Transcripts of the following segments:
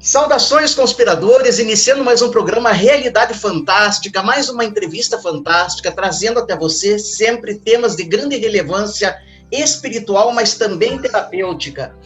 Saudações, conspiradores, iniciando mais um programa Realidade Fantástica, mais uma entrevista fantástica, trazendo até você sempre temas de grande relevância espiritual, mas também terapêutica.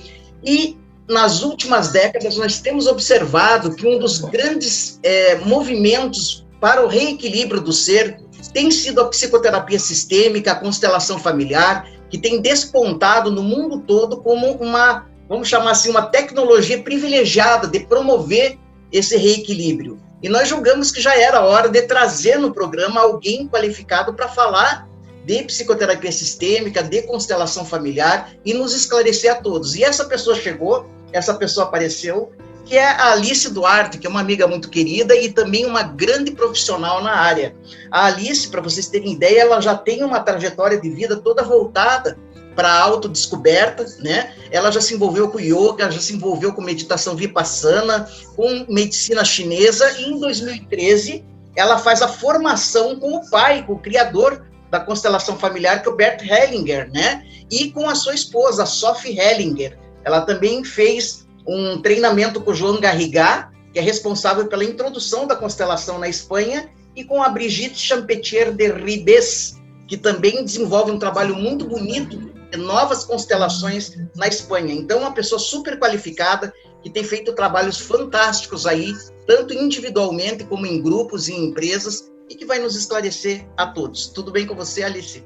E nas últimas décadas nós temos observado que um dos grandes movimentos para o reequilíbrio do ser tem sido a psicoterapia sistêmica, a constelação familiar, que tem despontado no mundo todo como uma, vamos chamar assim, uma tecnologia privilegiada de promover esse reequilíbrio. E nós julgamos que já era hora de trazer no programa alguém qualificado para falar de psicoterapia sistêmica, de constelação familiar e nos esclarecer a todos. E essa pessoa chegou, essa pessoa apareceu, que é a Alice Duarte, que é uma amiga muito querida e também uma grande profissional na área. A Alice, para vocês terem ideia, ela já tem uma trajetória de vida toda voltada para a autodescoberta, né? Ela já se envolveu com yoga, já se envolveu com meditação vipassana, com medicina chinesa, e em 2013 ela faz a formação com o pai, com o criador da constelação familiar, que é o Bert Hellinger, né? E com a sua esposa, a Sophie Hellinger. Ela também fez um treinamento com o Joan Garrigà, que é responsável pela introdução da constelação na Espanha, e com a Brigitte Champetier de Ribes, que também desenvolve um trabalho muito bonito de novas constelações na Espanha. Então, uma pessoa super qualificada, que tem feito trabalhos fantásticos aí, tanto individualmente como em grupos e em empresas, e que vai nos esclarecer a todos. Tudo bem com você, Alice?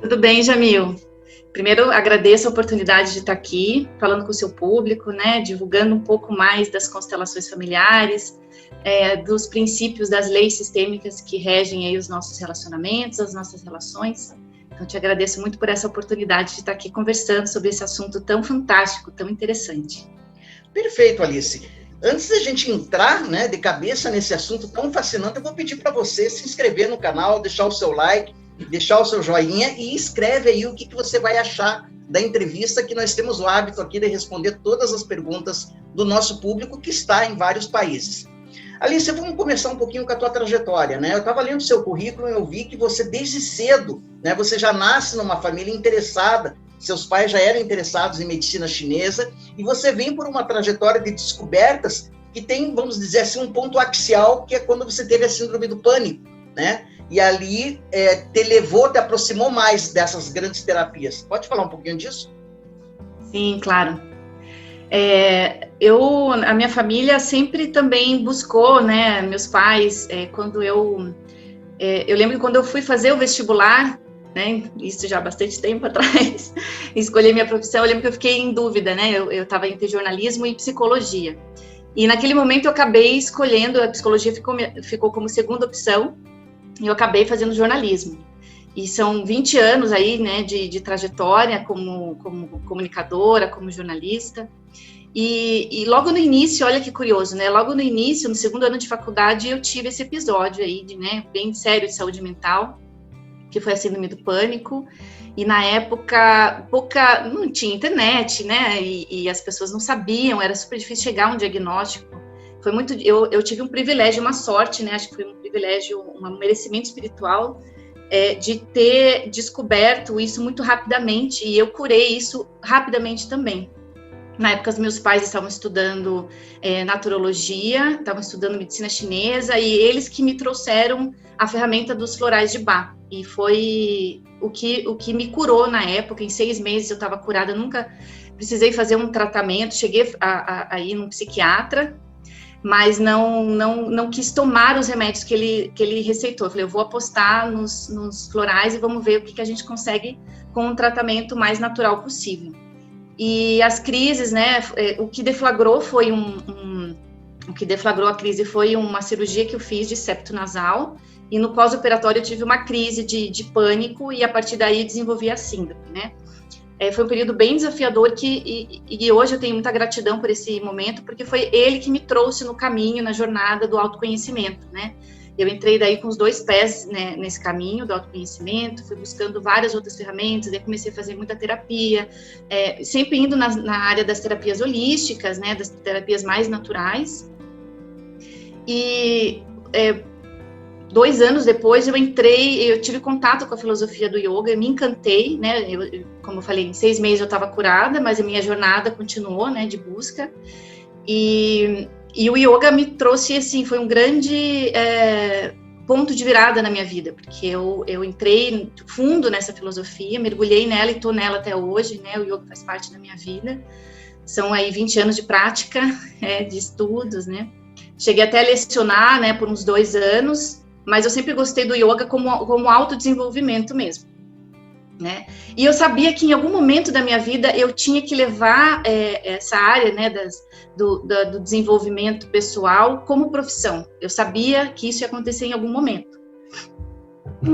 Tudo bem, Jamil. Primeiro, agradeço a oportunidade de estar aqui, falando com o seu público, né, divulgando um pouco mais das constelações familiares, dos princípios das leis sistêmicas que regem aí os nossos relacionamentos, as nossas relações. Então, te agradeço muito por essa oportunidade de estar aqui conversando sobre esse assunto tão fantástico, tão interessante. Perfeito, Alice. Antes da gente entrar, né, de cabeça nesse assunto tão fascinante, eu vou pedir para você se inscrever no canal, deixar o seu like, deixar o seu joinha e escreve aí o que você vai achar da entrevista, que nós temos o hábito aqui de responder todas as perguntas do nosso público que está em vários países. Alice, vamos começar um pouquinho com a tua trajetória, né? Eu estava lendo o seu currículo e eu vi que você, desde cedo, né, você já nasce numa família interessada, seus pais já eram interessados em medicina chinesa, e você vem por uma trajetória de descobertas que tem, vamos dizer assim, um ponto axial, que é quando você teve a síndrome do pânico, né? E ali te aproximou mais dessas grandes terapias. Pode falar um pouquinho disso? Sim, claro. A minha família sempre também buscou, né, meus pais, quando eu lembro que quando eu fui fazer o vestibular, né, isso já há bastante tempo atrás, escolhi minha profissão, eu lembro que eu fiquei em dúvida, né, eu estava entre jornalismo e psicologia, e naquele momento eu acabei escolhendo, a psicologia ficou como segunda opção, e eu acabei fazendo jornalismo. E são 20 anos aí, né, de trajetória como comunicadora, como jornalista. E logo no início, olha que curioso, né? Logo no início, no segundo ano de faculdade, eu tive esse episódio aí, né, bem sério de saúde mental, que foi a síndrome do pânico. E na época, não tinha internet, né? E as pessoas não sabiam, era super difícil chegar a um diagnóstico. Foi muito, eu tive um privilégio, uma sorte, né? Acho que foi um privilégio, um merecimento espiritual de ter descoberto isso muito rapidamente, e eu curei isso rapidamente também. Na época, os meus pais estavam estudando naturologia, estavam estudando medicina chinesa, e eles que me trouxeram a ferramenta dos florais de Bach. E foi o que me curou na época. Em 6 meses eu estava curada, nunca precisei fazer um tratamento, cheguei a ir num psiquiatra, mas não quis tomar os remédios que ele receitou. Eu falei, eu vou apostar nos florais e vamos ver o que a gente consegue com um tratamento mais natural possível. E as crises, né, o que deflagrou a crise foi uma cirurgia que eu fiz de septo nasal, e no pós-operatório eu tive uma crise de pânico, e a partir daí desenvolvi a síndrome, né. Foi um período bem desafiador e hoje eu tenho muita gratidão por esse momento, porque foi ele que me trouxe no caminho, na jornada do autoconhecimento, né. Eu entrei daí com os 2 pés, né, nesse caminho do autoconhecimento, fui buscando várias outras ferramentas, daí comecei a fazer muita terapia, sempre indo na área das terapias holísticas, né, das terapias mais naturais. E 2 anos depois eu tive contato com a filosofia do yoga, eu me encantei, né, como eu falei, em 6 meses eu estava curada, mas a minha jornada continuou, né, de busca. E o yoga me trouxe, assim, foi um grande ponto de virada na minha vida, porque eu entrei fundo nessa filosofia, mergulhei nela e estou nela até hoje, né? O yoga faz parte da minha vida. São aí 20 anos de prática, de estudos, né? Cheguei até a lecionar, né, por uns 2 anos, mas eu sempre gostei do yoga como autodesenvolvimento mesmo, né? E eu sabia que em algum momento da minha vida eu tinha que levar essa área, né, do desenvolvimento pessoal como profissão. Eu sabia que isso ia acontecer em algum momento.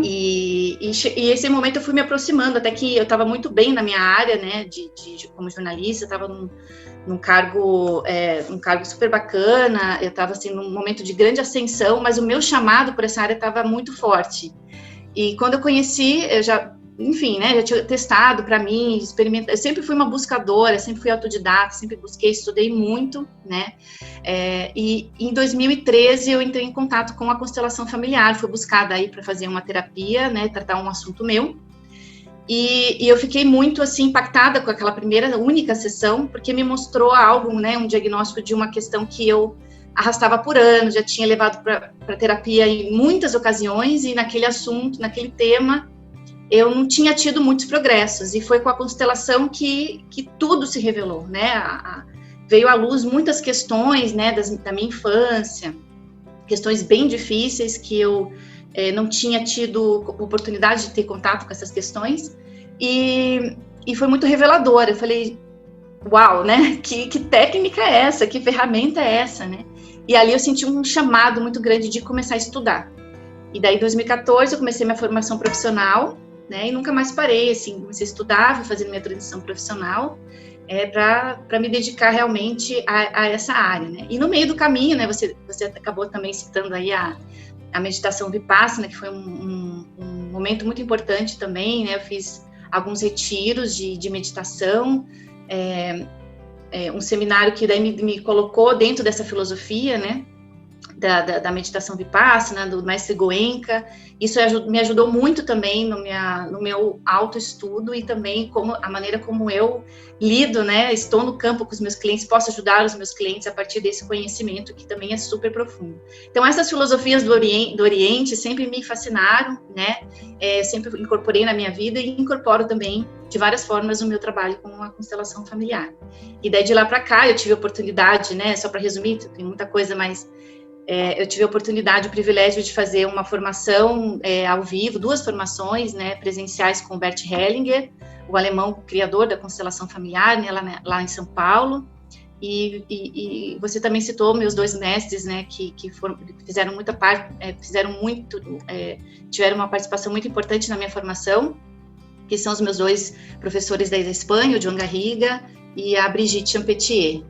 E esse momento eu fui me aproximando, até que eu estava muito bem na minha área, né, como jornalista, eu estava num cargo super bacana, eu estava assim, num momento de grande ascensão, mas o meu chamado por essa área estava muito forte. E quando eu conheci, eu já tinha testado para mim, experimentado. Eu sempre fui uma buscadora, sempre fui autodidata, sempre busquei, estudei muito, né? E em 2013 eu entrei em contato com a constelação familiar, fui buscada aí para fazer uma terapia, né? Tratar um assunto meu. E eu fiquei muito assim impactada com aquela primeira, única sessão, porque me mostrou algo, né? Um diagnóstico de uma questão que eu arrastava por anos, já tinha levado para terapia em muitas ocasiões, e naquele assunto, naquele tema, eu não tinha tido muitos progressos, e foi com a constelação que tudo se revelou, né? Veio à luz muitas questões, né, da minha infância, questões bem difíceis que eu não tinha tido oportunidade de ter contato com essas questões, e foi muito revelador. Eu falei, uau, né? Que técnica é essa? Que ferramenta é essa, né? E ali eu senti um chamado muito grande de começar a estudar. E daí, em 2014, eu comecei minha formação profissional, né? E nunca mais parei, assim, comecei a estudar, fui fazendo minha transição profissional, para me dedicar realmente a essa área, né? E no meio do caminho, né? Você acabou também citando aí a meditação Vipassana, que foi um momento muito importante também, né? Eu fiz alguns retiros de meditação, um seminário que daí me colocou dentro dessa filosofia, né? Da meditação Vipassana, do mestre Goenka. Isso me ajudou muito também no meu autoestudo, e também a maneira como eu lido, né, estou no campo com os meus clientes, posso ajudar os meus clientes a partir desse conhecimento, que também é super profundo. Então, essas filosofias do Oriente sempre me fascinaram, né, sempre incorporei na minha vida, e incorporo também de várias formas o meu trabalho com a constelação familiar. E daí, de lá para cá, eu tive a oportunidade, né, só para resumir, tem muita coisa, mas eu tive a oportunidade, o privilégio de fazer uma formação ao vivo, 2 formações, né, presenciais com o Bert Hellinger, o alemão criador da constelação familiar, né, lá em São Paulo. E você também citou meus 2 mestres, né, que fizeram muita parte, tiveram uma participação muito importante na minha formação, que são os meus 2 professores da Espanha, o John Garriga e a Brigitte Champetier,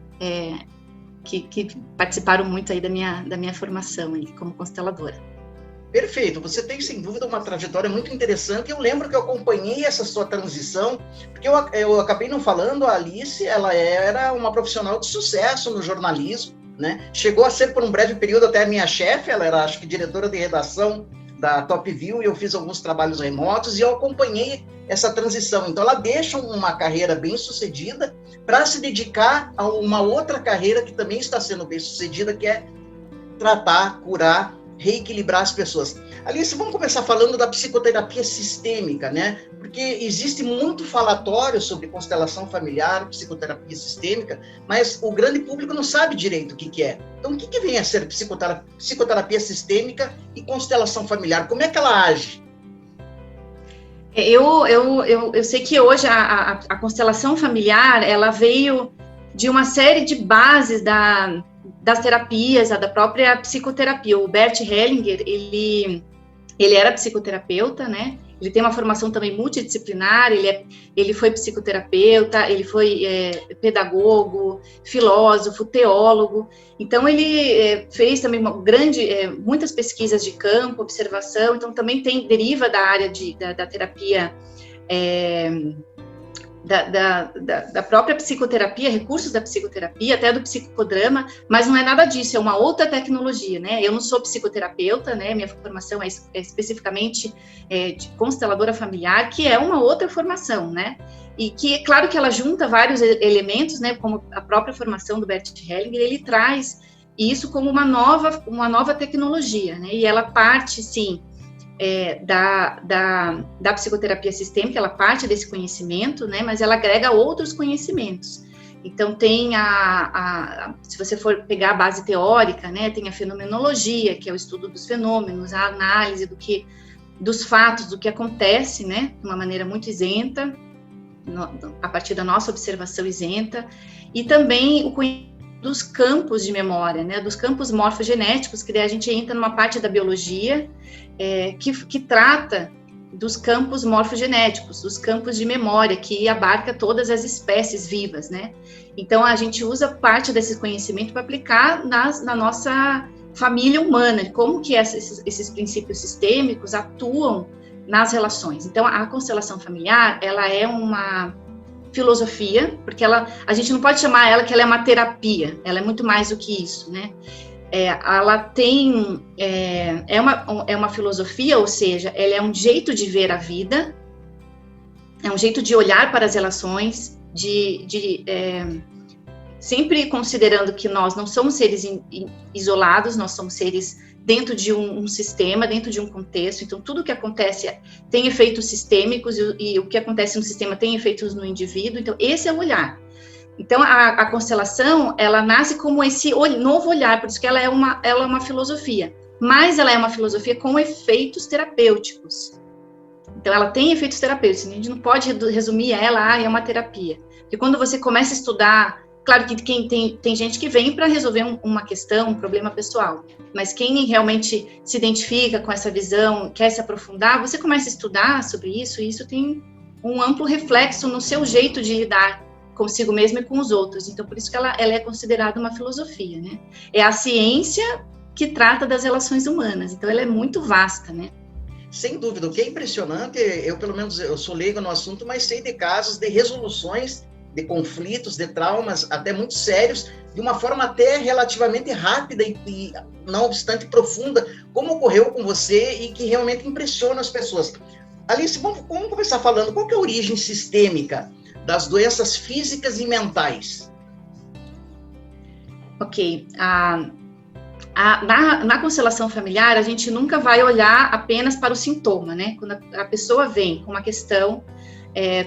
que participaram muito aí da minha formação aí, como consteladora. Perfeito, você tem sem dúvida uma trajetória muito interessante. Eu lembro que eu acompanhei essa sua transição, porque eu acabei não falando, a Alice, ela era uma profissional de sucesso no jornalismo, né? Chegou a ser por um breve período até a minha chefe, ela era, acho que, diretora de redação da Top View, e eu fiz alguns trabalhos remotos, e eu acompanhei essa transição. Então, ela deixa uma carreira bem sucedida para se dedicar a uma outra carreira que também está sendo bem sucedida, que é tratar, curar, reequilibrar as pessoas. Alice, vamos começar falando da psicoterapia sistêmica, né? Porque existe muito falatório sobre constelação familiar, psicoterapia sistêmica, mas o grande público não sabe direito o que é. Então, o que vem a ser psicoterapia sistêmica e constelação familiar? Como é que ela age? Eu sei que hoje a constelação familiar, ela veio de uma série de bases das terapias, da própria psicoterapia. O Bert Hellinger, ele era psicoterapeuta, né? Ele tem uma formação também multidisciplinar, ele foi psicoterapeuta, ele foi pedagogo, filósofo, teólogo. Então, ele fez também muitas pesquisas de campo, observação. Então, também deriva da área da terapia da própria psicoterapia, recursos da psicoterapia, até do psicodrama, mas não é nada disso, é uma outra tecnologia, né? Eu não sou psicoterapeuta, né? Minha formação é especificamente de consteladora familiar, que é uma outra formação, né? E que, é claro que ela junta vários elementos, né? Como a própria formação do Bert Hellinger, ele traz isso como uma nova tecnologia, né? E ela parte, sim, da psicoterapia sistêmica, ela parte desse conhecimento, né, mas ela agrega outros conhecimentos. Então, tem se você for pegar a base teórica, né, tem a fenomenologia, que é o estudo dos fenômenos, a análise dos fatos, do que acontece, né, de uma maneira muito isenta, a partir da nossa observação isenta, e também o conhecimento dos campos de memória, né, dos campos morfogenéticos, que daí a gente entra numa parte da biologia que trata dos campos morfogenéticos, dos campos de memória, que abarca todas as espécies vivas, né? Então, a gente usa parte desse conhecimento para aplicar na nossa família humana, como que esses princípios sistêmicos atuam nas relações. Então, a constelação familiar, ela é uma filosofia, porque a gente não pode chamar ela que ela é uma terapia, ela é muito mais do que isso, né? Ela tem, é uma filosofia, ou seja, ela é um jeito de ver a vida, é um jeito de olhar para as relações, sempre considerando que nós não somos seres isolados, nós somos seres dentro de um sistema, dentro de um contexto. Então, tudo que acontece tem efeitos sistêmicos e o que acontece no sistema tem efeitos no indivíduo. Então, esse é o olhar. Então, a constelação, ela nasce como esse novo olhar, por isso que ela é uma filosofia, mas ela é uma filosofia com efeitos terapêuticos. Então, ela tem efeitos terapêuticos, a gente não pode resumir ela, é uma terapia. Porque quando você começa a estudar, claro que tem gente que vem para resolver uma questão, um problema pessoal, mas quem realmente se identifica com essa visão, quer se aprofundar, você começa a estudar sobre isso, e isso tem um amplo reflexo no seu jeito de lidar consigo mesmo e com os outros. Então, por isso que ela é considerada uma filosofia, né? É a ciência que trata das relações humanas, então ela é muito vasta, né? Sem dúvida, o que é impressionante, eu sou leigo no assunto, mas sei de casos de resoluções de conflitos, de traumas até muito sérios, de uma forma até relativamente rápida e não obstante profunda, como ocorreu com você e que realmente impressiona as pessoas. Alice, vamos começar falando, qual que é a origem sistêmica das doenças físicas e mentais? Ok, na constelação familiar, a gente nunca vai olhar apenas para o sintoma, né? Quando a pessoa vem com uma questão,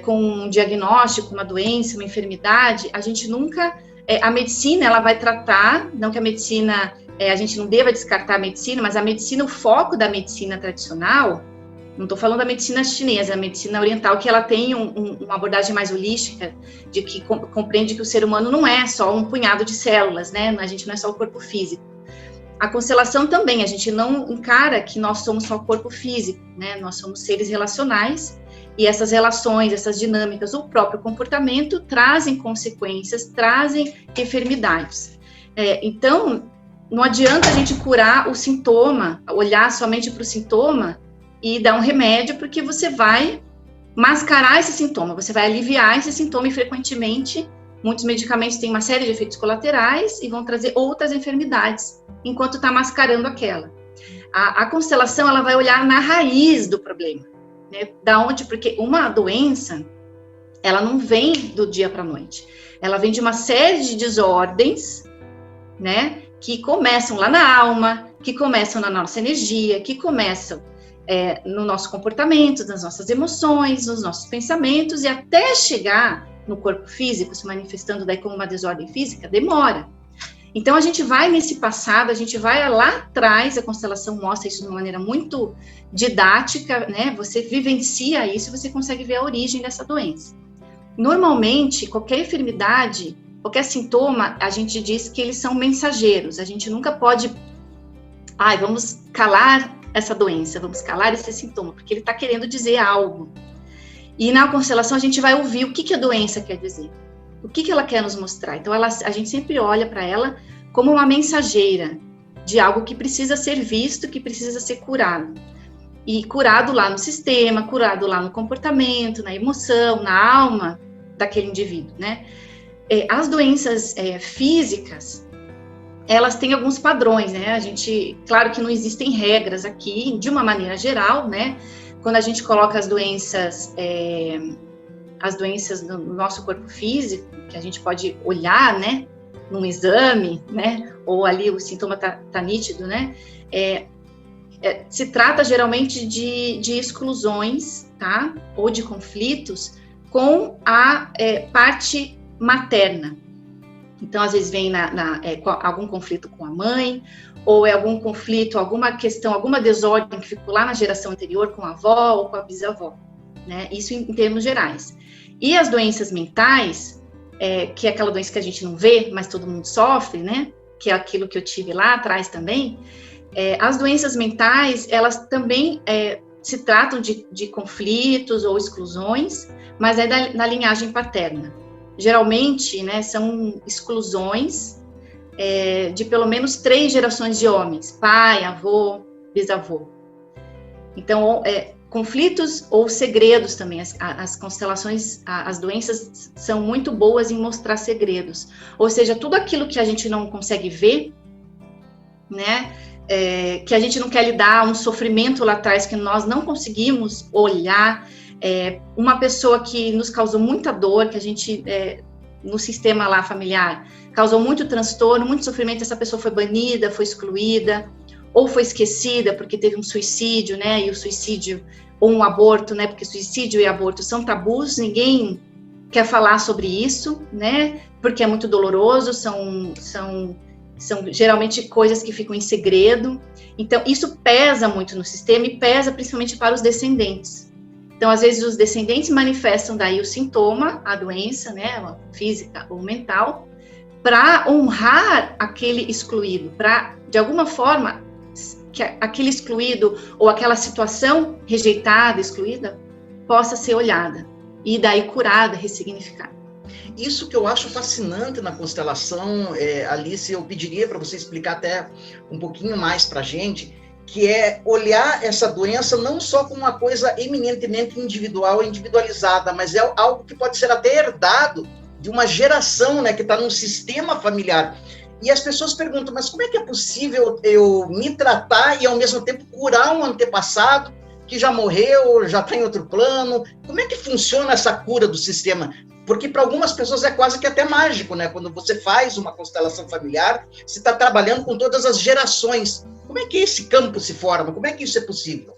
com um diagnóstico, uma doença, uma enfermidade, a gente nunca... a medicina, ela vai tratar, não que a medicina, a gente não deva descartar a medicina, mas a medicina, o foco da medicina tradicional, não estou falando da medicina chinesa, a medicina oriental, que ela tem uma abordagem mais holística, de que compreende que o ser humano não é só um punhado de células, né? A gente não é só o corpo físico. A constelação também, a gente não encara que nós somos só o corpo físico, né? Nós somos seres relacionais, e essas relações, essas dinâmicas, o próprio comportamento trazem consequências, trazem enfermidades. Então, não adianta a gente curar o sintoma, olhar somente para o sintoma e dar um remédio, porque você vai mascarar esse sintoma, você vai aliviar esse sintoma e, frequentemente, muitos medicamentos têm uma série de efeitos colaterais e vão trazer outras enfermidades, enquanto está mascarando aquela. A constelação, ela vai olhar na raiz do problema, né? Da onde? Porque uma doença, ela não vem do dia para a noite, ela vem de uma série de desordens, né? Que começam lá na alma, que começam na nossa energia, que começam no nosso comportamento, nas nossas emoções, nos nossos pensamentos, e até chegar no corpo físico, se manifestando daí como uma desordem física, demora. Então, a gente vai nesse passado, a gente vai lá atrás, a constelação mostra isso de uma maneira muito didática, né? Você vivencia isso e você consegue ver a origem dessa doença. Normalmente, qualquer enfermidade, qualquer sintoma, a gente diz que eles são mensageiros, a gente nunca pode, vamos calar essa doença, vamos calar esse sintoma, porque ele está querendo dizer algo. E na constelação a gente vai ouvir o que a doença quer dizer, o que ela quer nos mostrar. Então a gente sempre olha para ela como uma mensageira de algo que precisa ser visto, que precisa ser curado. E curado lá no sistema, curado lá no comportamento, na emoção, na alma, daquele indivíduo, né? As doenças físicas, elas têm alguns padrões, né? Claro que não existem regras aqui, de uma maneira geral, né? Quando a gente coloca as doenças no nosso corpo físico, que a gente pode olhar, né? Num exame, né? Ou ali o sintoma tá nítido, né? Se trata geralmente de exclusões, tá? Ou de conflitos com a parte materna. Então, às vezes vem algum conflito com a mãe, ou algum conflito, alguma questão, alguma desordem que ficou lá na geração anterior com a avó ou com a bisavó, né? Isso em termos gerais. E as doenças mentais, que é aquela doença que a gente não vê, mas todo mundo sofre, né? Que é aquilo que eu tive lá atrás também. As doenças mentais, elas também se tratam de conflitos ou exclusões, mas na linhagem paterna. Geralmente, né, são exclusões de pelo menos 3 gerações de homens, pai, avô, bisavô. Então, conflitos ou segredos também, as constelações, as doenças são muito boas em mostrar segredos, ou seja, tudo aquilo que a gente não consegue ver, né, que a gente não quer lidar, um sofrimento lá atrás que nós não conseguimos olhar, uma pessoa que nos causou muita dor, que a gente, no sistema lá familiar, causou muito transtorno, muito sofrimento, essa pessoa foi banida, foi excluída, ou foi esquecida porque teve um suicídio, né, e o suicídio, ou um aborto, né, porque suicídio e aborto são tabus, ninguém quer falar sobre isso, né, porque é muito doloroso, são geralmente coisas que ficam em segredo. Então, isso pesa muito no sistema e pesa principalmente para os descendentes. Então, às vezes, os descendentes manifestam daí o sintoma, a doença, né, física ou mental, para honrar aquele excluído, para, de alguma forma, que aquele excluído ou aquela situação rejeitada, excluída, possa ser olhada e daí curada, ressignificada. Isso que eu acho fascinante na constelação, Alice, eu pediria para você explicar até um pouquinho mais para a gente, que é olhar essa doença não só como uma coisa eminentemente individual, individualizada, mas é algo que pode ser até herdado de uma geração, né, que está num sistema familiar. E as pessoas perguntam, mas como é que é possível eu me tratar e ao mesmo tempo curar um antepassado que já morreu, já está em outro plano? Como é que funciona essa cura do sistema? Porque para algumas pessoas é quase que até mágico, né? Quando você faz uma constelação familiar, você está trabalhando com todas as gerações. Como é que esse campo se forma? Como é que isso é possível?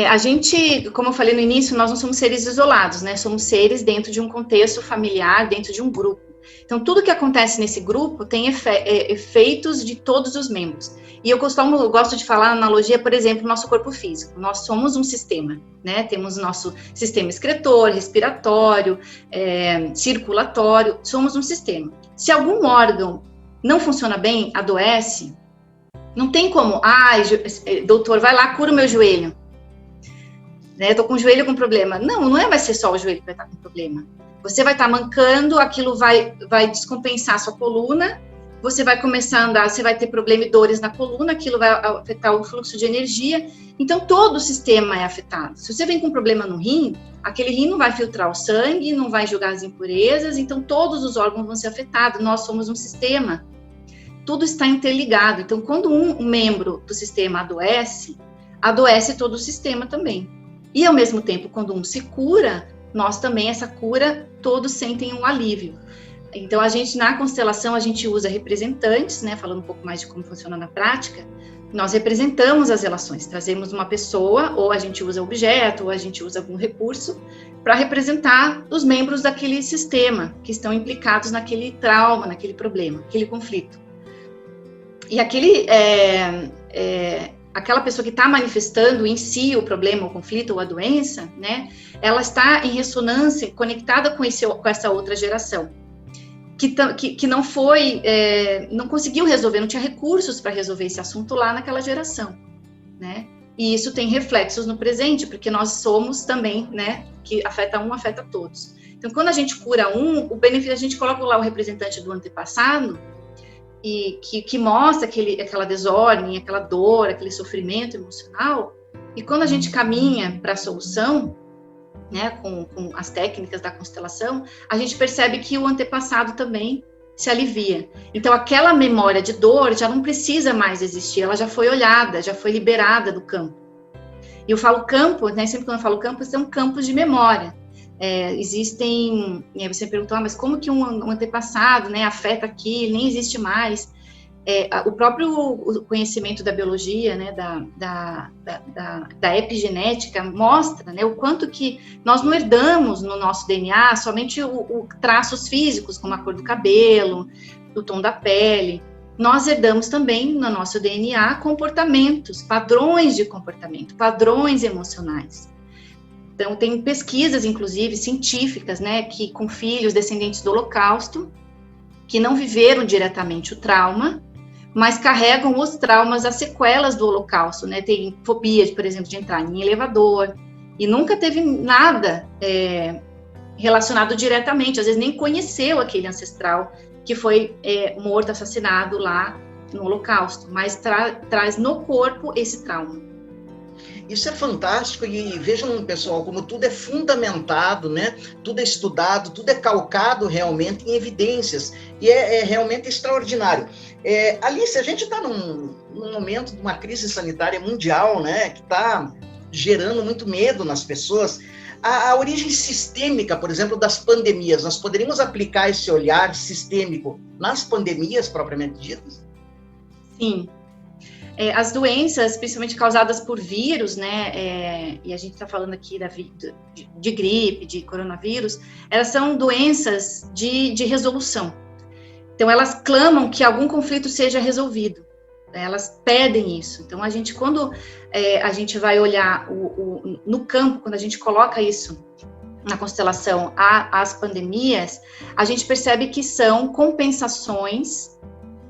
A gente, como eu falei no início, nós não somos seres isolados, né? Somos seres dentro de um contexto familiar, dentro de um grupo. Então, tudo que acontece nesse grupo tem efeitos de todos os membros. E eu gosto de falar analogia, por exemplo, nosso corpo físico. Nós somos um sistema, né? Temos nosso sistema excretor, respiratório, circulatório, somos um sistema. Se algum órgão não funciona bem, adoece, não tem como, doutor, vai lá, cura o meu joelho. Né? Eu tô com o joelho com problema. Não vai ser só o joelho que vai estar com problema. Você vai estar mancando, aquilo vai descompensar a sua coluna, você vai começar a andar, você vai ter problema e dores na coluna, aquilo vai afetar o fluxo de energia. Então, todo o sistema é afetado. Se você vem com problema no rim, aquele rim não vai filtrar o sangue, não vai jogar as impurezas, então todos os órgãos vão ser afetados. Nós somos um sistema. Tudo está interligado. Então, quando um membro do sistema adoece todo o sistema também. E, ao mesmo tempo, quando um se cura, nós também, essa cura, todos sentem um alívio. Então, na constelação, a gente usa representantes, né, falando um pouco mais de como funciona na prática, nós representamos as relações, trazemos uma pessoa, ou a gente usa objeto, ou a gente usa algum recurso, para representar os membros daquele sistema, que estão implicados naquele trauma, naquele problema, aquele conflito. E aquela pessoa que está manifestando em si o problema, o conflito ou a doença, né, ela está em ressonância, conectada com essa outra geração, que não não conseguiu resolver, não tinha recursos para resolver esse assunto lá naquela geração, né, e isso tem reflexos no presente, porque nós somos também, né, que afeta afeta todos. Então, quando a gente cura o benefício, a gente coloca lá o representante do antepassado, e que mostra aquela desordem, aquela dor, aquele sofrimento emocional, e quando a gente caminha para a solução, né, com as técnicas da constelação, a gente percebe que o antepassado também se alivia. Então, aquela memória de dor já não precisa mais existir, ela já foi olhada, já foi liberada do campo. E eu falo campo, né, sempre quando eu falo campo, são campos de memória. Existem, você perguntou, mas como que um antepassado, né, afeta aqui, nem existe mais. O próprio conhecimento da biologia, né, da epigenética, mostra, né, o quanto que nós não herdamos no nosso DNA somente o traços físicos, como a cor do cabelo, o tom da pele. Nós herdamos também no nosso DNA comportamentos, padrões de comportamento, padrões emocionais. Então, tem pesquisas, inclusive, científicas, né, que com filhos descendentes do Holocausto, que não viveram diretamente o trauma, mas carregam os traumas, as sequelas do Holocausto, né? Tem fobia, por exemplo, de entrar em elevador, e nunca teve nada relacionado diretamente, às vezes nem conheceu aquele ancestral que foi morto, assassinado lá no Holocausto, mas traz no corpo esse trauma. Isso é fantástico, e vejam, pessoal, como tudo é fundamentado, né? Tudo é estudado, tudo é calcado realmente em evidências, e é realmente extraordinário. Alice, a gente está num momento de uma crise sanitária mundial, né? Que está gerando muito medo nas pessoas. A origem sistêmica, por exemplo, das pandemias, nós poderíamos aplicar esse olhar sistêmico nas pandemias propriamente ditas? Sim. As doenças, principalmente causadas por vírus, né, e a gente está falando aqui de gripe, de coronavírus, elas são doenças de resolução. Então, elas clamam que algum conflito seja resolvido, né, elas pedem isso. Então, quando a gente vai olhar no campo, quando a gente coloca isso na constelação às pandemias, a gente percebe que são compensações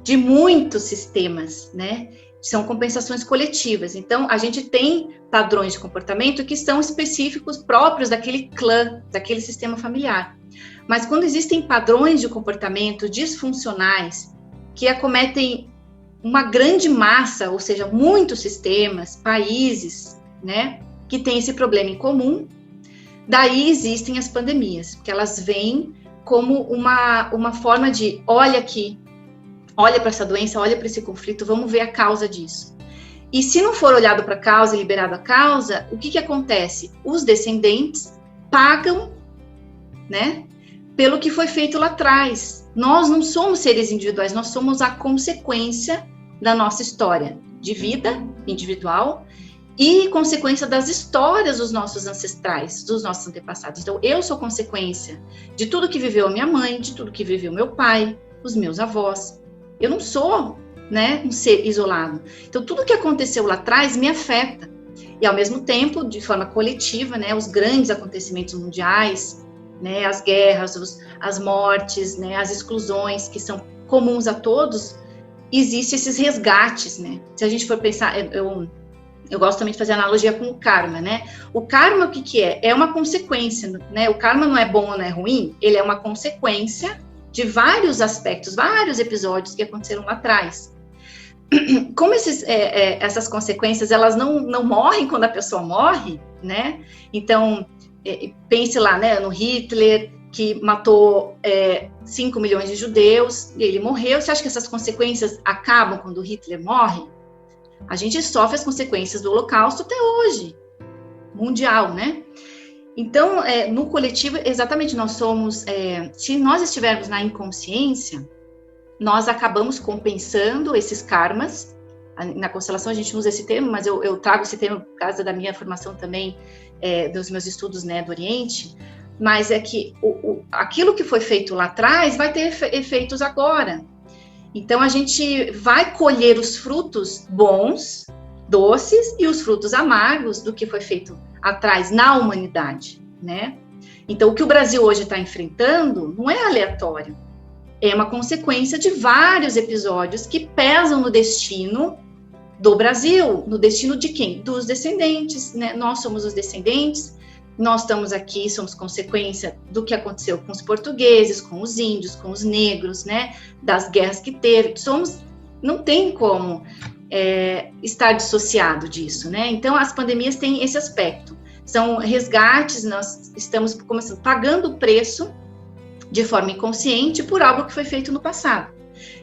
de muitos sistemas, né? São compensações coletivas. Então, a gente tem padrões de comportamento que são específicos, próprios daquele clã, daquele sistema familiar. Mas quando existem padrões de comportamento disfuncionais que acometem uma grande massa, ou seja, muitos sistemas, países, né, que têm esse problema em comum, daí existem as pandemias, porque elas vêm como uma forma de, olha aqui, olha para essa doença, olha para esse conflito, vamos ver a causa disso. E se não for olhado para a causa e liberado a causa, o que acontece? Os descendentes pagam, né, pelo que foi feito lá atrás. Nós não somos seres individuais, nós somos a consequência da nossa história de vida individual e consequência das histórias dos nossos ancestrais, dos nossos antepassados. Então, eu sou consequência de tudo que viveu a minha mãe, de tudo que viveu meu pai, os meus avós. Eu não sou, né, um ser isolado. Então, tudo que aconteceu lá atrás me afeta. E, ao mesmo tempo, de forma coletiva, né, os grandes acontecimentos mundiais, né, as guerras, as mortes, né, as exclusões, que são comuns a todos, existem esses resgates, né? Se a gente for pensar, eu gosto também de fazer analogia com o karma, né? O karma, o que é? É uma consequência, né? O karma não é bom ou não é ruim, ele é uma consequência de vários aspectos, vários episódios que aconteceram lá atrás. Como essas consequências, elas não morrem quando a pessoa morre, né? Então, pense lá, né, no Hitler, que matou 5 milhões de judeus, e ele morreu. Você acha que essas consequências acabam quando o Hitler morre? A gente sofre as consequências do Holocausto até hoje, mundial, né? Então, no coletivo, exatamente, nós somos, se nós estivermos na inconsciência, nós acabamos compensando esses karmas. Na constelação a gente usa esse termo, mas eu trago esse termo por causa da minha formação também, dos meus estudos, né, do Oriente, mas é que aquilo que foi feito lá atrás vai ter efeitos agora. Então, a gente vai colher os frutos bons, doces, e os frutos amargos do que foi feito atrás na humanidade, né? Então, o que o Brasil hoje está enfrentando não é aleatório, é uma consequência de vários episódios que pesam no destino do Brasil, no destino de quem? Dos descendentes, né? Nós somos os descendentes, nós estamos aqui, somos consequência do que aconteceu com os portugueses, com os índios, com os negros, né? Das guerras que teve, não tem como estar dissociado disso, né? Então, as pandemias têm esse aspecto. São resgates, nós estamos pagando o preço de forma inconsciente por algo que foi feito no passado.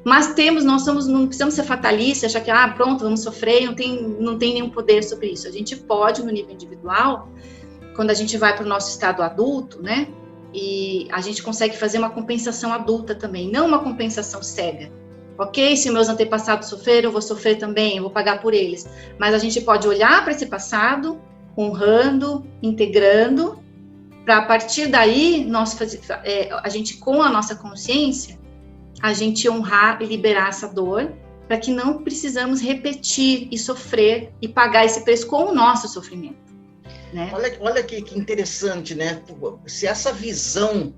Mas não precisamos ser fatalistas, achar que, pronto, vamos sofrer, não tem nenhum poder sobre isso. A gente pode, no nível individual, quando a gente vai para o nosso estado adulto, né, e a gente consegue fazer uma compensação adulta também, não uma compensação cega. Ok, se meus antepassados sofreram, eu vou sofrer também, eu vou pagar por eles. Mas a gente pode olhar para esse passado, honrando, integrando, para a partir daí, a gente, com a nossa consciência, a gente honrar e liberar essa dor, para que não precisamos repetir e sofrer e pagar esse preço com o nosso sofrimento. Né? Olha que interessante, né? Se essa visão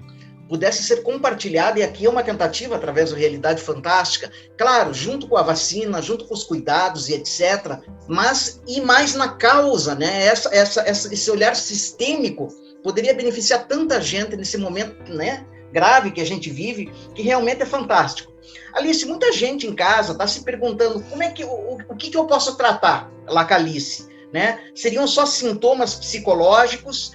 pudesse ser compartilhada, e aqui é uma tentativa através da Realidade Fantástica, claro, junto com a vacina, junto com os cuidados e etc., mas ir mais na causa, né? Esse olhar sistêmico poderia beneficiar tanta gente nesse momento, né, grave que a gente vive, que realmente é fantástico. Alice, muita gente em casa está se perguntando o que eu posso tratar lá com a Alice, né? Seriam só sintomas psicológicos,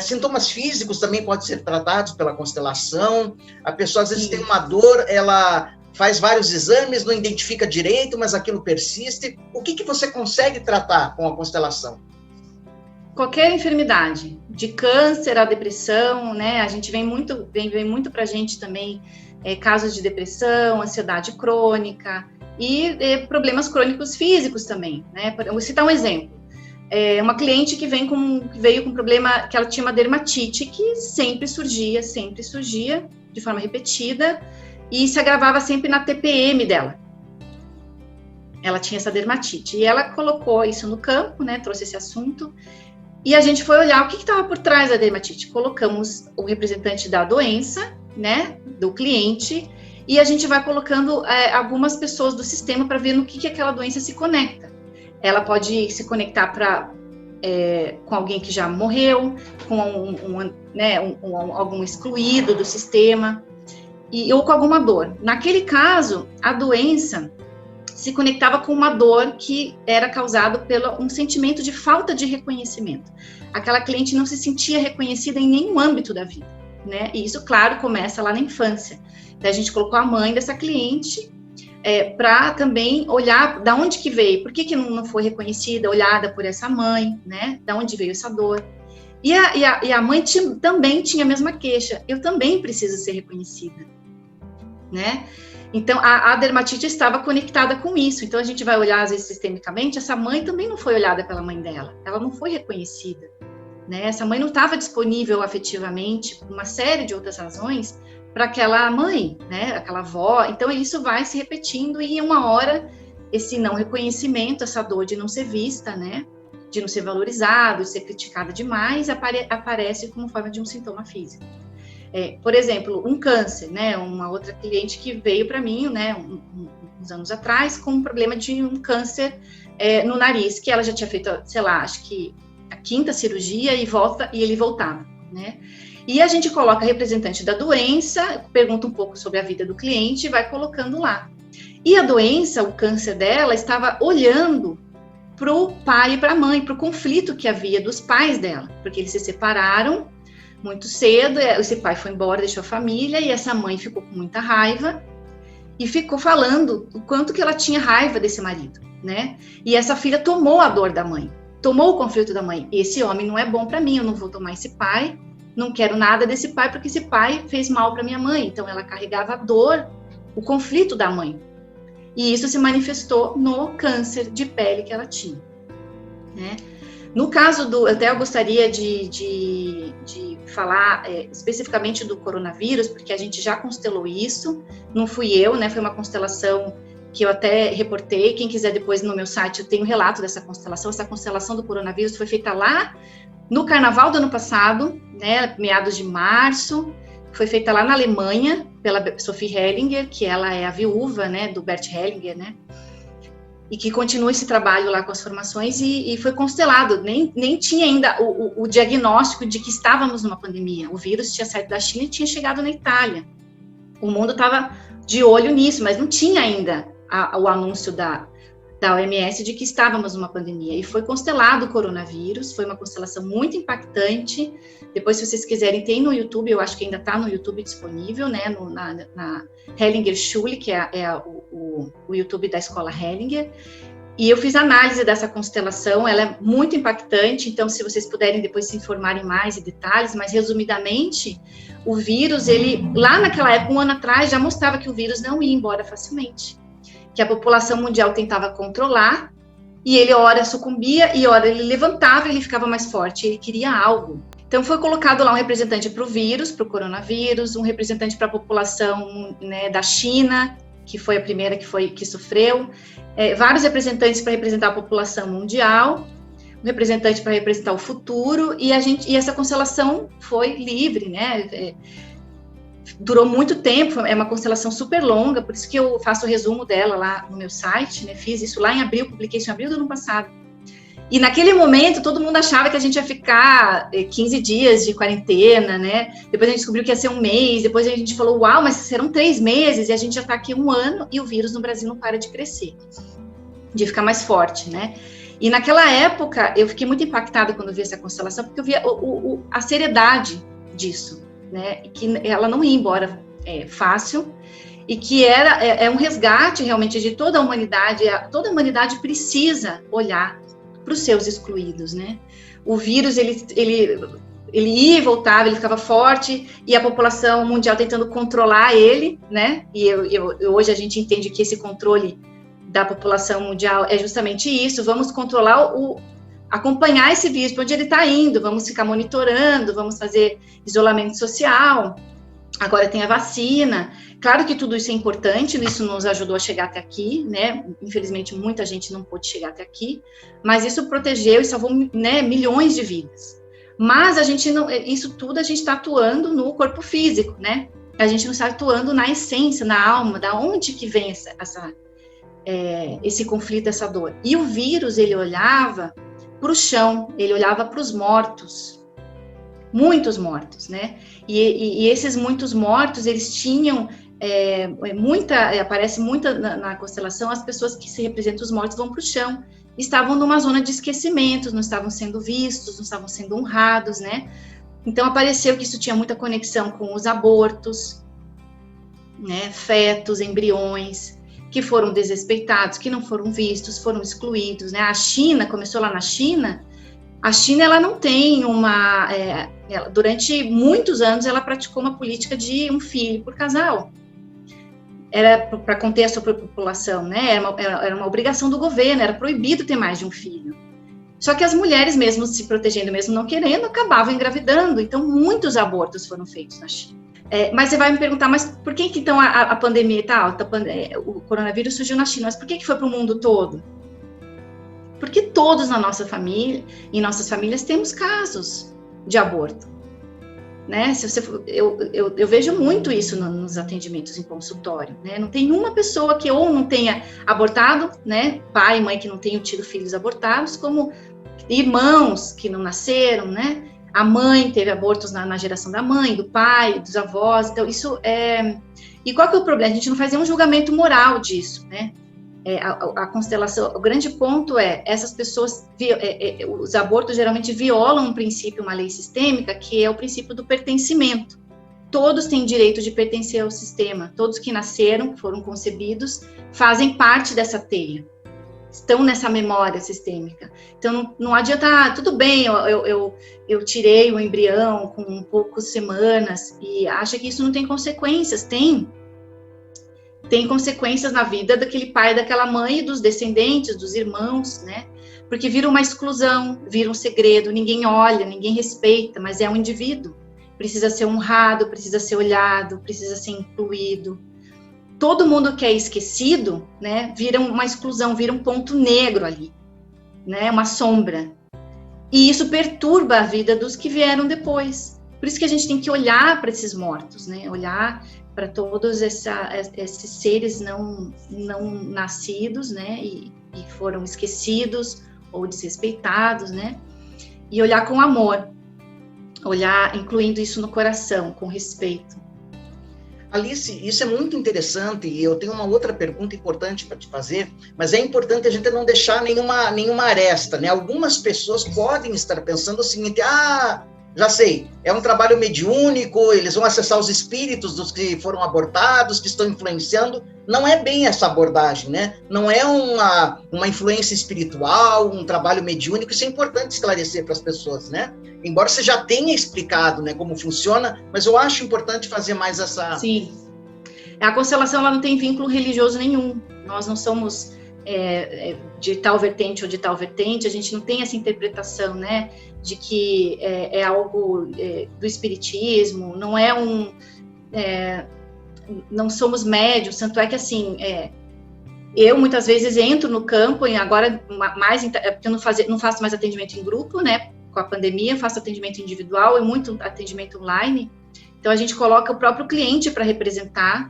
sintomas físicos também podem ser tratados pela constelação. A pessoa às vezes tem uma dor, ela faz vários exames, não identifica direito, mas aquilo persiste. O que você consegue tratar com a constelação? Qualquer enfermidade, de câncer a depressão, né? A gente vem muito para a gente também casos de depressão, ansiedade crônica e problemas crônicos físicos também, né? Eu vou citar um exemplo. Uma cliente que veio com problema, que ela tinha uma dermatite que sempre surgia de forma repetida e se agravava sempre na TPM dela. Ela tinha essa dermatite e ela colocou isso no campo, né? Trouxe esse assunto. E a gente foi olhar o que estava por trás da dermatite. Colocamos o representante da doença, né, do cliente, e a gente vai colocando algumas pessoas do sistema para ver no que aquela doença se conecta. Ela pode se conectar com alguém que já morreu, com algum excluído do sistema, ou com alguma dor. Naquele caso, a doença se conectava com uma dor que era causada pelo um sentimento de falta de reconhecimento. Aquela cliente não se sentia reconhecida em nenhum âmbito da vida, né? E isso, claro, começa lá na infância. Então, a gente colocou a mãe dessa cliente para também olhar da onde que veio, por que não foi reconhecida, olhada por essa mãe, né? Da onde veio essa dor. E a mãe também tinha a mesma queixa. Eu também preciso ser reconhecida, né? Então, a dermatite estava conectada com isso. Então, a gente vai olhar, às vezes, sistemicamente, essa mãe também não foi olhada pela mãe dela. Ela não foi reconhecida, né? Essa mãe não estava disponível afetivamente, por uma série de outras razões, para aquela mãe, né? Aquela avó. Então, isso vai se repetindo e, em uma hora, esse não reconhecimento, essa dor de não ser vista, né? De não ser valorizado, de ser criticada demais, aparece como forma de um sintoma físico. Por exemplo, um câncer, né? Uma outra cliente que veio para mim, né, uns anos atrás, com um problema de um câncer no nariz, que ela já tinha feito, sei lá, acho que a 5ª cirurgia e ele voltava, né? E a gente coloca a representante da doença, pergunta um pouco sobre a vida do cliente e vai colocando lá. E a doença, o câncer dela, estava olhando para o pai e para a mãe, para o conflito que havia dos pais dela, porque eles se separaram muito cedo, esse pai foi embora, deixou a família, e essa mãe ficou com muita raiva, e ficou falando o quanto que ela tinha raiva desse marido, né? E essa filha tomou a dor da mãe, tomou o conflito da mãe. Esse homem não é bom para mim, eu não vou tomar esse pai, não quero nada desse pai, porque esse pai fez mal para minha mãe. Então, ela carregava a dor, o conflito da mãe. E isso se manifestou no câncer de pele que ela tinha, né? No caso até eu gostaria de falar especificamente do coronavírus, porque a gente já constelou isso, não fui eu, né? Foi uma constelação que eu até reportei. Quem quiser depois no meu site, eu tenho um relato dessa constelação. Essa constelação do coronavírus foi feita lá no carnaval do ano passado, né? Meados de março. Foi feita lá na Alemanha, pela Sophie Hellinger, que ela é a viúva, né, do Bert Hellinger, né? E que continua esse trabalho lá com as formações e foi constelado, nem tinha ainda o diagnóstico de que estávamos numa pandemia. O vírus tinha saído da China e tinha chegado na Itália. O mundo estava de olho nisso, mas não tinha ainda o anúncio da OMS de que estávamos numa pandemia, e foi constelado o coronavírus, foi uma constelação muito impactante. Depois, se vocês quiserem, tem no YouTube, eu acho que ainda está no YouTube disponível, né, na Hellinger Schule, que é o YouTube da escola Hellinger, e eu fiz análise dessa constelação, ela é muito impactante, então se vocês puderem depois se informarem mais em detalhes, mas resumidamente, o vírus, ele, lá naquela época, um ano atrás, já mostrava que o vírus não ia embora facilmente, que a população mundial tentava controlar, e ele ora sucumbia, e ora ele levantava, ele ficava mais forte, ele queria algo. Então foi colocado lá um representante para o vírus, para o coronavírus, um representante para a população, né, da China, que foi a primeira que sofreu, vários representantes para representar a população mundial, um representante para representar o futuro, e essa constelação foi livre, né? Durou muito tempo, é uma constelação super longa, por isso que eu faço o resumo dela lá no meu site, né? Fiz isso lá em abril, publiquei isso em abril do ano passado. E naquele momento, todo mundo achava que a gente ia ficar 15 dias de quarentena, né? Depois a gente descobriu que ia ser um mês, depois a gente falou, uau, mas serão 3 meses, e a gente já está aqui 1 ano, e o vírus no Brasil não para de crescer, de ficar mais forte, né? E naquela época, eu fiquei muito impactada quando vi essa constelação, porque eu via a seriedade disso, né? E que ela não ia embora fácil, e que é um resgate realmente de toda a humanidade. Toda a humanidade precisa olhar para os seus excluídos, né? O vírus, ele ia e voltava, ele ficava forte, e a população mundial tentando controlar ele, né? E hoje a gente entende que esse controle da população mundial é justamente isso, vamos controlar acompanhar esse vírus, para onde ele está indo, vamos ficar monitorando, vamos fazer isolamento social, agora tem a vacina. Claro que tudo isso é importante, isso nos ajudou a chegar até aqui, né? Infelizmente, muita gente não pôde chegar até aqui, mas isso protegeu e salvou, né, milhões de vidas. Mas isso tudo a gente está atuando no corpo físico, né? A gente não está atuando na essência, na alma, da onde que vem esse conflito, essa dor. E o vírus, ele olhava para o chão, ele olhava para os mortos, muitos mortos, né? E esses muitos mortos, eles tinham aparece muita na constelação, as pessoas que se representam os mortos vão para o chão, estavam numa zona de esquecimento, não estavam sendo vistos, não estavam sendo honrados, né? Então apareceu que isso tinha muita conexão com os abortos, né? Fetos, embriões, que foram desrespeitados, que não foram vistos, foram excluídos, né? A China, começou lá na China, a China, ela não tem durante muitos anos, ela praticou uma política de um filho por casal. Era para conter a sua população, né? Era uma obrigação do governo, era proibido ter mais de um filho. Só que as mulheres, mesmo se protegendo, mesmo não querendo, acabavam engravidando. Então, muitos abortos foram feitos na China. Mas você vai me perguntar, mas por que então a pandemia está alta? O coronavírus surgiu na China, mas por que foi para o mundo todo? Porque todos na nossa família, em nossas famílias, temos casos de aborto, né? Eu vejo muito isso nos atendimentos em consultório, né? Não tem uma pessoa que ou não tenha abortado, né? Pai e mãe que não tenham tido filhos abortados, como irmãos que não nasceram, né? A mãe teve abortos na geração da mãe, do pai, dos avós. Então, isso é... E qual que é o problema? A gente não faz nenhum julgamento moral disso, né? A constelação, o grande ponto essas pessoas, os abortos geralmente violam um princípio, uma lei sistêmica, que é o princípio do pertencimento. Todos têm direito de pertencer ao sistema, todos que nasceram, foram concebidos, fazem parte dessa teia, estão nessa memória sistêmica. Então, não adianta, tudo bem, eu tirei o embrião com poucas semanas, e acha que isso não tem consequências. Tem consequências na vida daquele pai, daquela mãe, dos descendentes, dos irmãos, né? Porque vira uma exclusão, vira um segredo, ninguém olha, ninguém respeita, mas é um indivíduo. Precisa ser honrado, precisa ser olhado, precisa ser incluído. Todo mundo que é esquecido, né, vira uma exclusão, vira um ponto negro ali, né? Uma sombra. E isso perturba a vida dos que vieram depois. Por isso que a gente tem que olhar para esses mortos, né? Olhar para todos esses seres não nascidos, né, e foram esquecidos ou desrespeitados, né, e olhar com amor, olhar incluindo isso no coração, com respeito. Alice, isso é muito interessante e eu tenho uma outra pergunta importante para te fazer, mas é importante a gente não deixar nenhuma aresta, né? Algumas pessoas podem estar pensando o seguinte, já sei, é um trabalho mediúnico, eles vão acessar os espíritos dos que foram abortados, que estão influenciando. Não é bem essa abordagem, né? Não é uma influência espiritual, um trabalho mediúnico, isso é importante esclarecer para as pessoas, né? Embora você já tenha explicado, né, como funciona, mas eu acho importante fazer mais essa... Sim. A constelação, ela não tem vínculo religioso nenhum. Nós não somos de tal vertente ou de tal vertente, a gente não tem essa interpretação, né, de que é algo do espiritismo, não é não somos médios, tanto é que, assim, eu muitas vezes entro no campo, e agora mais, porque eu não faço mais atendimento em grupo, né, com a pandemia, faço atendimento individual e muito atendimento online, então a gente coloca o próprio cliente para representar,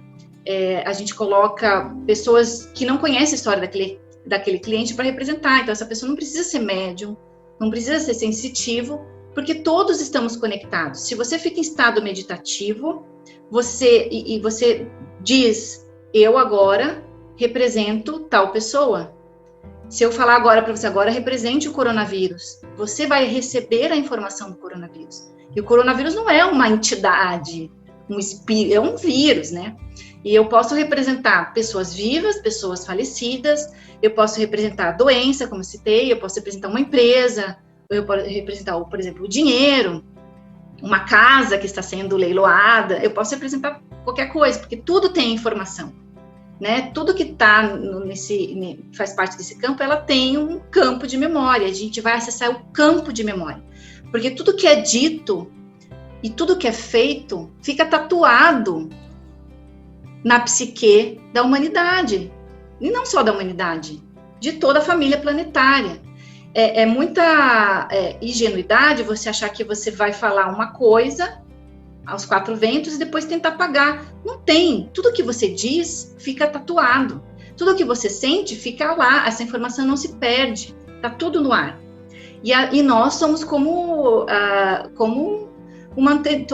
a gente coloca pessoas que não conhecem a história daquele cliente para representar, então essa pessoa não precisa ser médium, não precisa ser sensitivo, porque todos estamos conectados. Se você fica em estado meditativo, você diz, eu agora represento tal pessoa. Se eu falar agora para você, agora represente o coronavírus, você vai receber a informação do coronavírus. E o coronavírus não é uma entidade, um espírito, é um vírus, né? E eu posso representar pessoas vivas, pessoas falecidas, eu posso representar a doença, como eu citei, eu posso representar uma empresa, eu posso representar, por exemplo, o dinheiro, uma casa que está sendo leiloada, eu posso representar qualquer coisa, porque tudo tem informação, né? Tudo que está faz parte desse campo, ela tem um campo de memória, a gente vai acessar o campo de memória, porque tudo que é dito e tudo que é feito fica tatuado na psique da humanidade, e não só da humanidade, de toda a família planetária. É muita ingenuidade você achar que você vai falar uma coisa aos quatro ventos e depois tentar apagar. Não tem. Tudo que você diz fica tatuado. Tudo que você sente fica lá. Essa informação não se perde. Está tudo no ar. E nós somos como uma antena.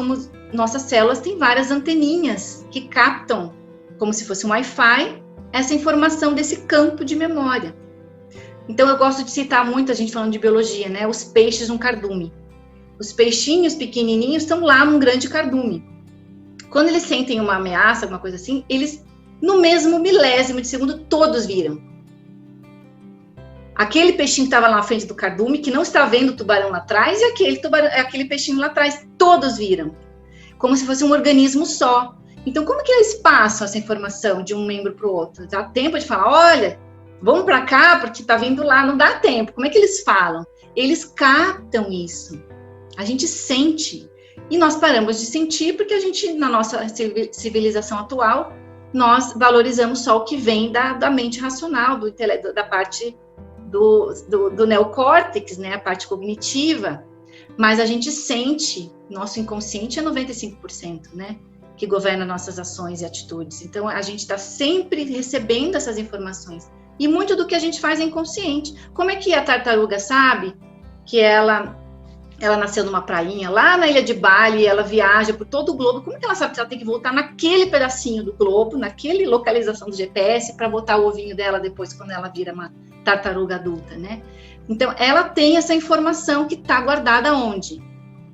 Nossas células têm várias anteninhas que captam, como se fosse um Wi-Fi, essa informação desse campo de memória. Então, eu gosto de citar muito, a gente falando de biologia, né? Os peixes no cardume. Os peixinhos pequenininhos estão lá num grande cardume. Quando eles sentem uma ameaça, alguma coisa assim, eles, no mesmo milésimo de segundo, todos viram. Aquele peixinho que estava lá na frente do cardume, que não está vendo o tubarão lá atrás, e aquele peixinho lá atrás, todos viram. Como se fosse um organismo só. Então, como que eles passam essa informação de um membro para o outro? Dá tempo de falar, olha, vamos para cá, porque está vindo lá, não dá tempo. Como é que eles falam? Eles captam isso. A gente sente. E nós paramos de sentir porque a gente, na nossa civilização atual, nós valorizamos só o que vem da mente racional, da parte do neocórtex, né? A parte cognitiva. Mas a gente sente, nosso inconsciente é 95%, né? Que governa nossas ações e atitudes. Então, a gente está sempre recebendo essas informações. E muito do que a gente faz é inconsciente. Como é que a tartaruga sabe que ela nasceu numa prainha lá na ilha de Bali, ela viaja por todo o globo? Como que ela sabe que ela tem que voltar naquele pedacinho do globo, naquele localização do GPS, para botar o ovinho dela depois, quando ela vira uma tartaruga adulta, né? Então, ela tem essa informação que está guardada onde?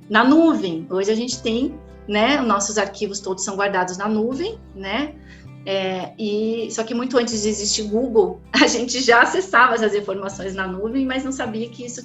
Na nuvem. Hoje a gente tem, né? Os nossos arquivos todos são guardados na nuvem, né? Só que muito antes de existir Google, a gente já acessava essas informações na nuvem, mas não sabia que isso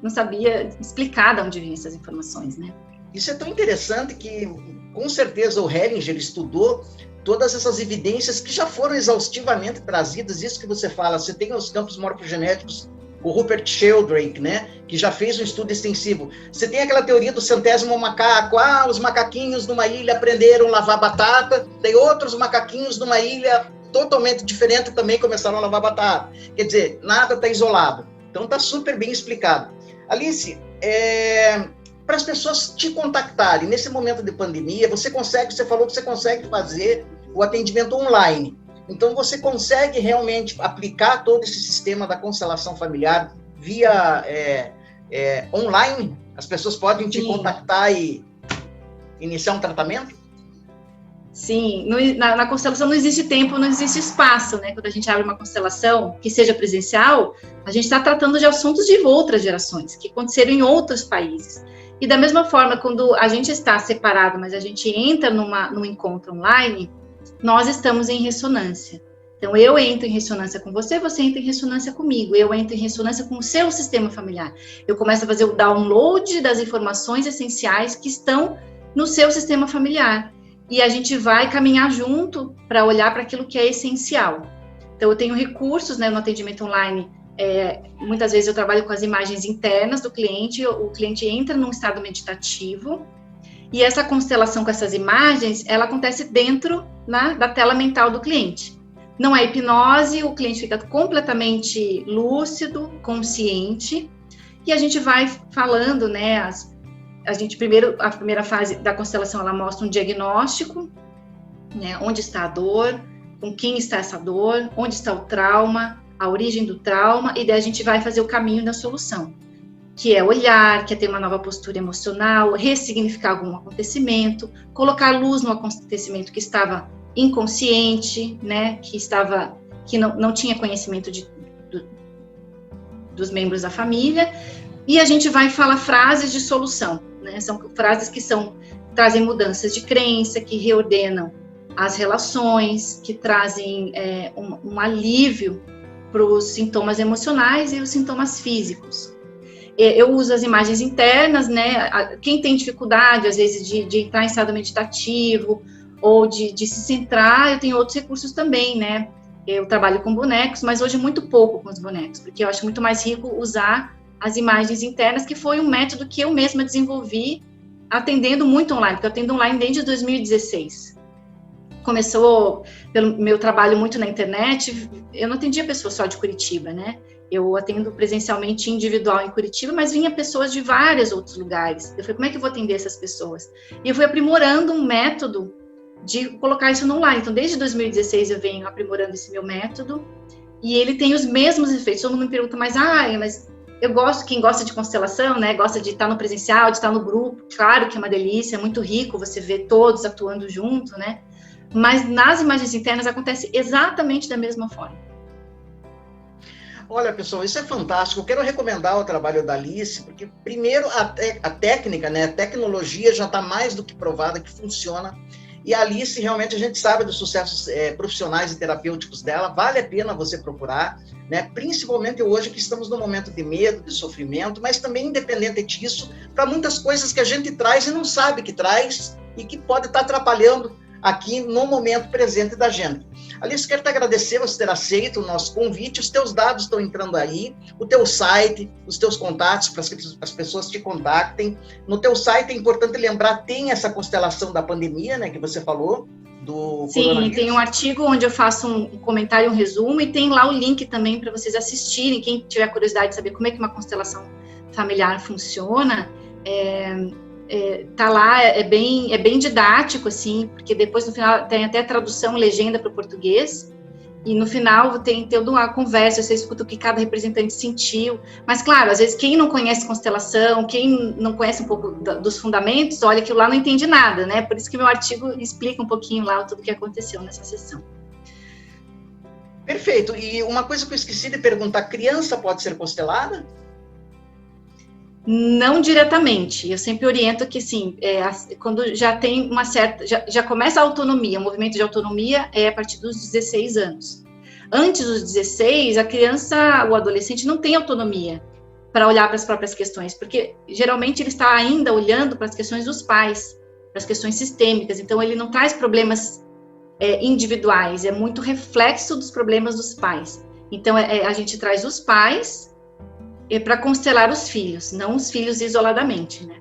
não sabia explicar de onde vinham essas informações, né? Isso é tão interessante que, com certeza, o Hellinger estudou todas essas evidências que já foram exaustivamente trazidas. Isso que você fala, você tem os campos morfogenéticos, o Rupert Sheldrake, né, que já fez um estudo extensivo. Você tem aquela teoria do centésimo macaco, os macaquinhos numa ilha aprenderam a lavar batata, daí outros macaquinhos numa ilha totalmente diferente também começaram a lavar batata. Quer dizer, nada está isolado. Então está super bem explicado. Alice, para as pessoas te contactarem nesse momento de pandemia, você falou que você consegue fazer o atendimento online. Então, você consegue realmente aplicar todo esse sistema da constelação familiar via online? As pessoas podem te contactar e iniciar um tratamento? Sim, na constelação não existe tempo, não existe espaço, né? Quando a gente abre uma constelação que seja presencial, a gente está tratando de assuntos de outras gerações, que aconteceram em outros países. E da mesma forma, quando a gente está separado, mas a gente entra num encontro online, nós estamos em ressonância. Então, eu entro em ressonância com você, você entra em ressonância comigo, eu entro em ressonância com o seu sistema familiar. Eu começo a fazer o download das informações essenciais que estão no seu sistema familiar. E a gente vai caminhar junto para olhar para aquilo que é essencial. Então, eu tenho recursos, né, no atendimento online. Muitas vezes eu trabalho com as imagens internas do cliente, o cliente entra num estado meditativo, e essa constelação com essas imagens, ela acontece dentro, né, da tela mental do cliente. Não é hipnose, o cliente fica completamente lúcido, consciente, e a gente vai falando, né, a primeira fase da constelação, ela mostra um diagnóstico, né, onde está a dor, com quem está essa dor, onde está o trauma, a origem do trauma, e daí a gente vai fazer o caminho da solução, que é olhar, que é ter uma nova postura emocional, ressignificar algum acontecimento, colocar luz no acontecimento que estava inconsciente, né, que não tinha conhecimento dos membros da família, e a gente vai falar frases de solução, né? São frases que trazem mudanças de crença, que reordenam as relações, que trazem um alívio para os sintomas emocionais e os sintomas físicos. Eu uso as imagens internas, né? Quem tem dificuldade, às vezes, de entrar em estado meditativo ou de se centrar, eu tenho outros recursos também, né? Eu trabalho com bonecos, mas hoje muito pouco com os bonecos, porque eu acho muito mais rico usar as imagens internas, que foi um método que eu mesma desenvolvi atendendo muito online, porque eu atendo online desde 2016. Começou pelo meu trabalho muito na internet, eu não atendia pessoas só de Curitiba, né? Eu atendo presencialmente individual em Curitiba, mas vinha pessoas de vários outros lugares. Eu falei, como é que eu vou atender essas pessoas? E eu fui aprimorando um método de colocar isso no online. Então, desde 2016 eu venho aprimorando esse meu método, e ele tem os mesmos efeitos. Todo mundo me pergunta, mas eu gosto, quem gosta de constelação, né, gosta de estar no presencial, de estar no grupo, claro que é uma delícia, é muito rico você ver todos atuando junto, né, mas nas imagens internas acontece exatamente da mesma forma. Olha, pessoal, isso é fantástico. Eu quero recomendar o trabalho da Alice, porque, primeiro, a técnica, né, a tecnologia já está mais do que provada que funciona. E a Alice, realmente, a gente sabe dos sucessos profissionais e terapêuticos dela, vale a pena você procurar, né? Principalmente hoje que estamos num momento de medo, de sofrimento, mas também, independente disso, para muitas coisas que a gente traz e não sabe que traz e que pode estar atrapalhando aqui no momento presente da gente. Alice, quero te agradecer você ter aceito o nosso convite, os teus dados estão entrando aí, o teu site, os teus contatos, para que as pessoas te contactem. No teu site, é importante lembrar, tem essa constelação da pandemia, né, que você falou, do Sim, tem um artigo onde eu faço um comentário, um resumo, e tem lá o link também para vocês assistirem, quem tiver curiosidade de saber como é que uma constelação familiar funciona, tá lá, é bem didático, assim, porque depois no final tem até tradução, legenda para o português, e no final tem toda uma conversa, você escuta o que cada representante sentiu, mas claro, às vezes quem não conhece constelação, quem não conhece um pouco dos fundamentos, olha que lá não entende nada, né, por isso que meu artigo explica um pouquinho lá tudo o que aconteceu nessa sessão. Perfeito, e uma coisa que eu esqueci de perguntar, criança pode ser constelada? Não diretamente, eu sempre oriento que, assim, quando já tem uma certa, já começa a autonomia, o movimento de autonomia é a partir dos 16 anos. Antes dos 16, a criança, o adolescente não tem autonomia para olhar para as próprias questões, porque geralmente ele está ainda olhando para as questões dos pais, para as questões sistêmicas, então ele não traz problemas individuais, é muito reflexo dos problemas dos pais. Então, a gente traz os pais para constelar os filhos, não os filhos isoladamente, né?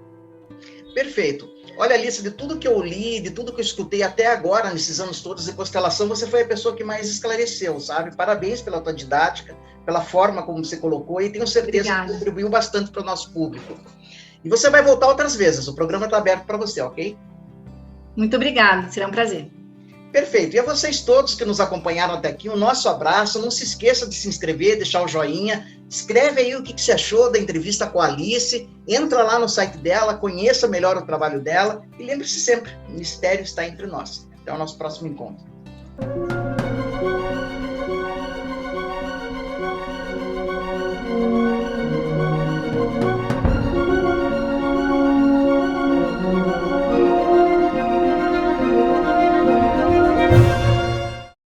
Perfeito. Olha, Alice, de tudo que eu li, de tudo que eu escutei até agora, nesses anos todos de constelação, você foi a pessoa que mais esclareceu, sabe? Parabéns pela tua didática, pela forma como você colocou, e tenho certeza que contribuiu bastante para o nosso público. E você vai voltar outras vezes, o programa está aberto para você, ok? Muito obrigada, será um prazer. Perfeito. E a vocês todos que nos acompanharam até aqui, o nosso abraço. Não se esqueça de se inscrever, deixar o joinha. Escreve aí o que você achou da entrevista com a Alice. Entra lá no site dela, conheça melhor o trabalho dela. E lembre-se sempre, o mistério está entre nós. Até o nosso próximo encontro.